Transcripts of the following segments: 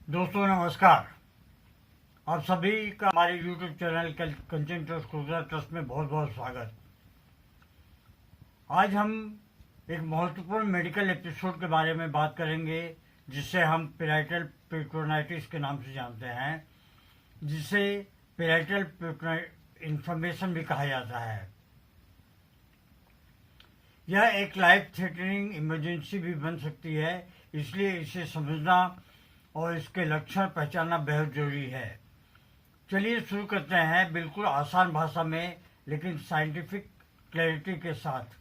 दोस्तों नमस्कार। आप सभी का हमारे YouTube चैनल कंचन ट्रस्ट क्रूजर ट्रस्ट में बहुत बहुत स्वागत। आज हम एक महत्वपूर्ण मेडिकल एपिसोड के बारे में बात करेंगे जिसे हम पेराइटल पेट्रोनाइटिस के नाम से जानते हैं, जिसे पेराइटल इन्फ्लेमेशन भी कहा जाता है। यह एक लाइफ थ्रेटनिंग इमरजेंसी भी बन सकती है, इसलिए इसे समझना और इसके लक्षण पहचानना बेहद जरूरी है। चलिए शुरू करते हैं बिल्कुल आसान भाषा में लेकिन साइंटिफिक क्लैरिटी के साथ।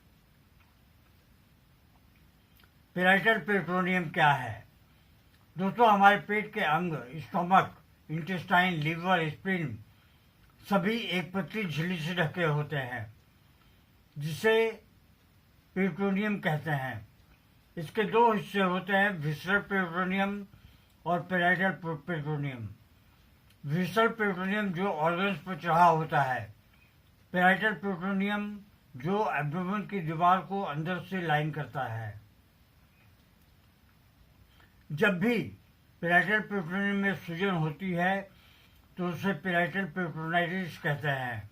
पेराइटल पेट्रोनियम क्या है? दोस्तों, हमारे पेट के अंग स्टोमक, इंटेस्टाइन, लीवर, स्प्लीन सभी एक पतली झिल्ली से ढके होते हैं जिसे पेट्रोनियम कहते हैं। इसके दो हिस्से होते हैं, विसरल पेट्रोनियम और पेराइटल पेट्रोनियम। विसरल पेट्रोनियम जो ऑर्गन्स पर चढ़ा होता है, पेराइटल पेट्रोनियम जो एब्डोमेन की दीवार को अंदर से लाइन करता है। जब भी पेराइटल पेट्रोनियम में सूजन होती है तो उसे पेराइटल पेट्रोनाइटिस कहते हैं।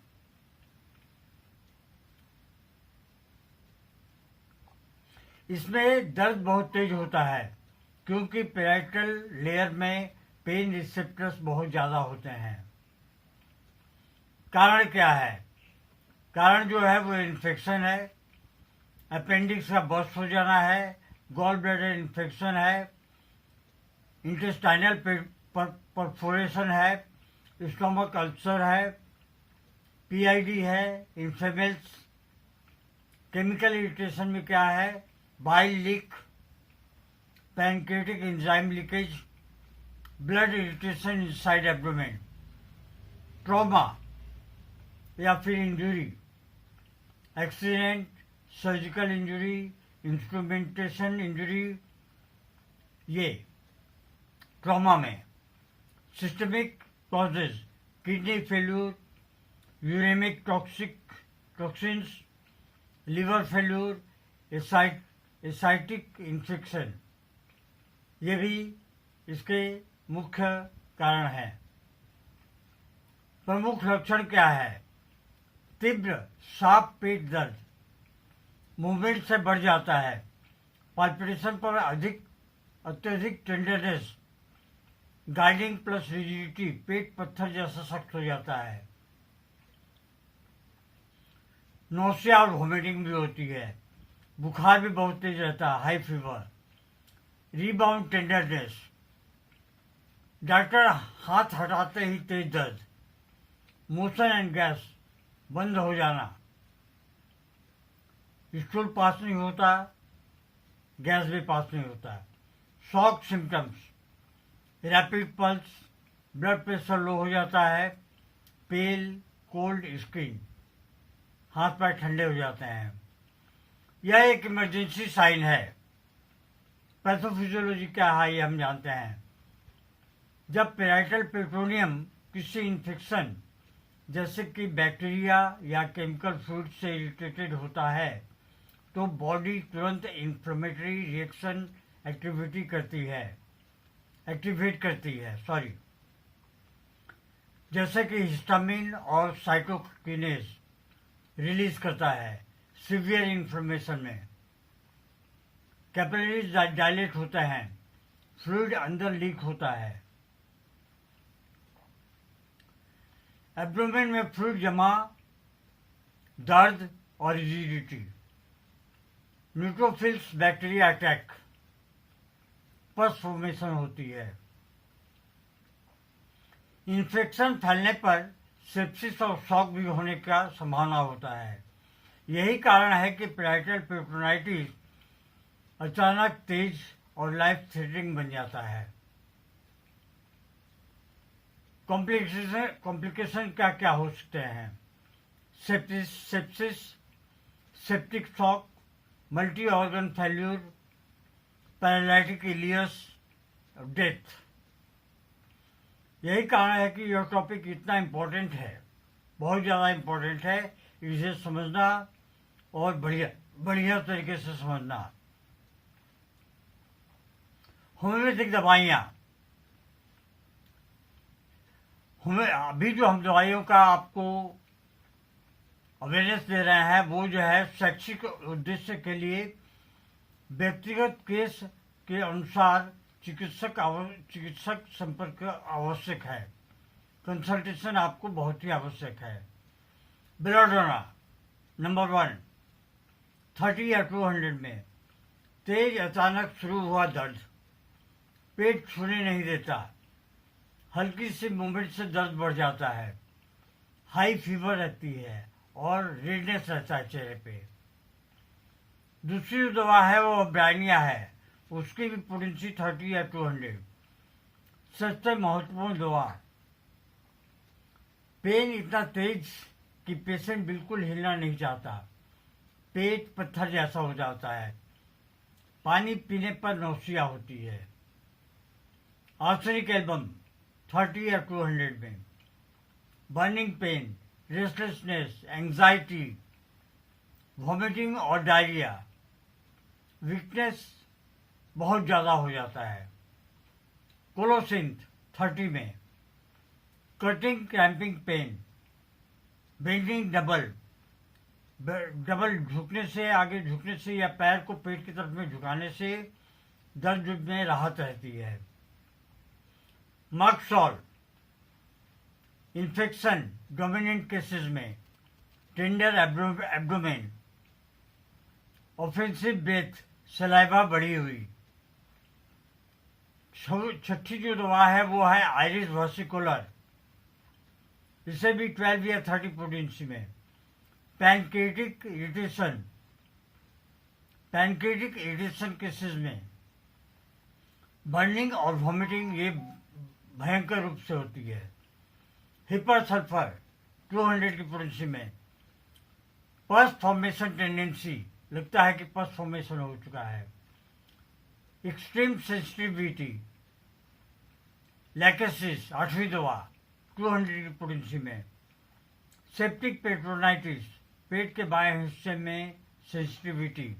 इसमें दर्द बहुत तेज होता है क्योंकि पेराइटल लेयर में पेन रिसेप्टर्स बहुत ज़्यादा होते हैं। कारण क्या है? कारण जो है वो इन्फेक्शन है, अपेंडिक्स का बस्ट हो जाना है, गॉल ब्लैडर इन्फेक्शन है, इंटेस्टाइनल परफोरेशन है, स्टोमक अल्सर है, पीआईडी है, इन्फ्लेमेल्स। केमिकल इरिटेशन में क्या है? Bile leak, pancreatic enzyme leakage, blood irritation inside abdomen, trauma या फिर injury, accident, surgical injury, instrumentation injury. ये ट्रॉमा में systemic causes, kidney failure, uremic toxins, liver failure, ascitic infection, ये भी इसके मुख्य कारण हैं। प्रमुख लक्षण क्या है? तीव्र साफ पेट दर्द, मूवमेंट से बढ़ जाता है, पाल्पिटेशन पर अत्यधिक टेंडरनेस, गाइडिंग प्लस रिजिडिटी, पेट पत्थर जैसा सख्त हो जाता है, नौसिया और वोमिटिंग भी होती है, बुखार भी बहुत तेज रहता है, high fever, rebound tenderness, doctor हाथ हटाते ही तेज दर्द, मोशन एंड गैस बंद हो जाना, स्टूल पास नहीं होता, गैस भी पास नहीं होता, shock symptoms, rapid pulse, blood pressure low हो जाता है, पेल कोल्ड स्किन, हाथ पैर ठंडे हो जाते हैं। यह एक इमरजेंसी साइन है। पैथोफिजियोलॉजी क्या है ये हम जानते हैं। जब पेराइटल पेट्रोनियम किसी इन्फेक्शन जैसे कि बैक्टीरिया या केमिकल फ्लूइड से इरिटेटेड होता है तो बॉडी तुरंत इन्फ्लेमेटरी रिएक्शन एक्टिवेट करती है जैसे कि हिस्टामिन और साइटोकिनेज रिलीज करता है। सीवियर इन्फ्लेमेशन में कैपिलरीज डायलेट होते हैं, फ्लूइड अंदर लीक होता है, एब्डोमेन में फ्लूइड जमा, दर्द और rigidity, neutrophils bacteria attack, pus formation होती है। इन्फेक्शन फैलने पर सेप्सिस और शॉक भी होने का संभावना होता है। यही कारण है कि पेराइटल पेट्रोनाइटिस अचानक तेज और लाइफ थ्रेटनिंग बन जाता है। कॉम्प्लिकेशन क्या क्या हो सकते हैं? Sepsis, septic shock, multi organ failure, paralytic ileus, death. यही कारण है कि यह टॉपिक इतना इम्पोर्टेंट है, बहुत ज़्यादा इम्पोर्टेंट है। इसे समझना और बढ़िया तरीके से समझना। होम्योपैथिक दवाइयाँ हमें अभी जो हम दवाइयों का आपको अवेयरनेस दे रहे हैं वो जो है शैक्षिक उद्देश्य के लिए व्यक्तिगत केस के अनुसार चिकित्सक संपर्क आवश्यक है। कंसल्टेशन आपको बहुत ही आवश्यक है। बेलाडोना नंबर 1, 30 या 200 में तेज अचानक शुरू हुआ दर्द, पेट छूने नहीं देता, हल्की सी मूवमेंट से दर्द बढ़ जाता है, हाई फीवर रहती है और रेडनेस रहता है चेहरे पे। दूसरी जो दवा है वो ब्राइनिया है, उसकी भी पोटेंसी 30 या 200। सबसे महत्वपूर्ण दवा, पेन इतना तेज कि पेशेंट बिल्कुल हिलना नहीं चाहता, पेट पत्थर जैसा हो जाता है, पानी पीने पर नौसिया होती है। आर्सेनिक एल्बम 30 या 200 में burning pain, restlessness, anxiety, vomiting और डायरिया, वीकनेस बहुत ज़्यादा हो जाता है। कोलोसिंथ 30 में cutting cramping pain, bending double झुकने से, आगे झुकने से या पैर को पेट की तरफ में झुकाने से दर्द में राहत रहती है। मक्सॉल इन्फेक्शन डोमिनेंट केसेस में, tender abdomen, offensive breath, saliva बढ़ी हुई। छठी जो दवा है वो है आयरिस वर्सिकुलर, इसे भी 12 या 30 पोटेंसी में। पैनक्रियाटिक इरिटेशन केसेस में बर्निंग और वॉमिटिंग ये भयंकर रूप से होती है। हिपर सल्फर 200 की पोटेंसी में पस फॉर्मेशन टेंडेंसी, लगता है कि पस फॉर्मेशन हो चुका है। एक्सट्रीम सेंसिटिविटी लैकेसिस 8वीं दवा 200 की पोटेंसी में। सेप्टिक पेट्रोनाइटिस, पेट के बाएं हिस्से में सेंसिटिविटी।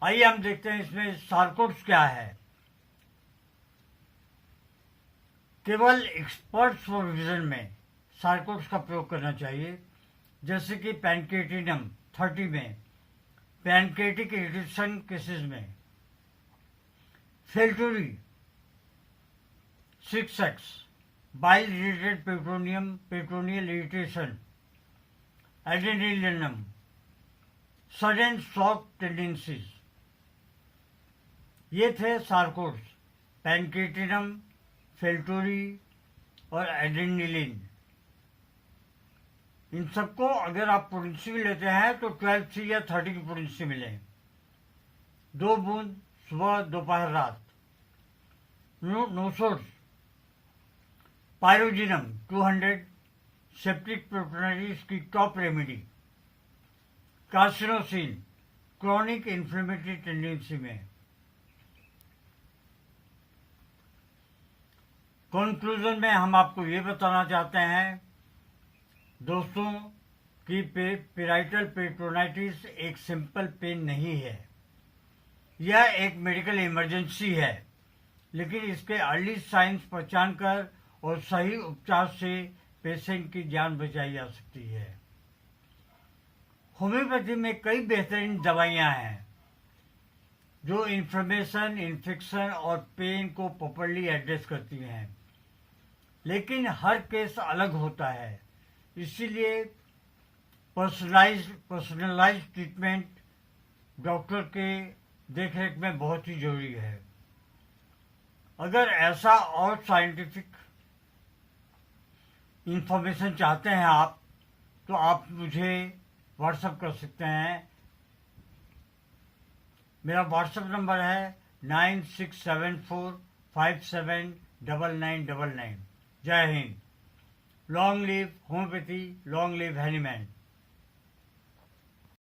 आइए हम देखते हैं इसमें सार्कोड्स क्या है। केवल एक्सपर्ट सुपरविजन में सार्कोड्स का प्रयोग करना चाहिए, जैसे कि पैनक्रिएटिनम 30 में, पैनक्रियाटिक इरिटेशन केसेस में। फेल्टोरी 6X bile related peritoneal irritation, adrenalinum, sudden shock tendencies. ये थे सार्कोड्स, पैनक्रिएटिनम, फेल्टोरी और एड्रेनलिन। इन सबको अगर आप पोटेंसी लेते हैं तो 12 या 30 की पोटेंसी मिले। 2 बूंद सुबह, दोपहर, रात। नोसोर्स पायरोजिनम 200 सेप्टिक पेट्रोनाइटिस की top remedy. Carcinosin chronic inflammatory tendency में। कंक्लूजन में हम आपको ये बताना चाहते हैं दोस्तों कि पेराइटल पेट्रोनाइटिस एक सिंपल पेन नहीं है, यह एक मेडिकल इमरजेंसी है, लेकिन इसके अर्ली साइंस पहचान कर और सही उपचार से पेशेंट की जान बचाई जा सकती है। होम्योपैथी में कई बेहतरीन दवाइयां हैं जो इन्फ्लेमेशन, इन्फेक्शन और पेन को प्रॉपर्ली एड्रेस करती हैं, लेकिन हर केस अलग होता है, इसीलिए पर्सनलाइज्ड ट्रीटमेंट डॉक्टर के देखरेख में बहुत ही जरूरी है। अगर ऐसा और साइंटिफिक इंफॉर्मेशन चाहते हैं आप, तो आप मुझे व्हाट्सएप कर सकते हैं। मेरा व्हाट्सएप नंबर है 9674579999। जय Hind. Long live homeopathy, long live Hahnemann.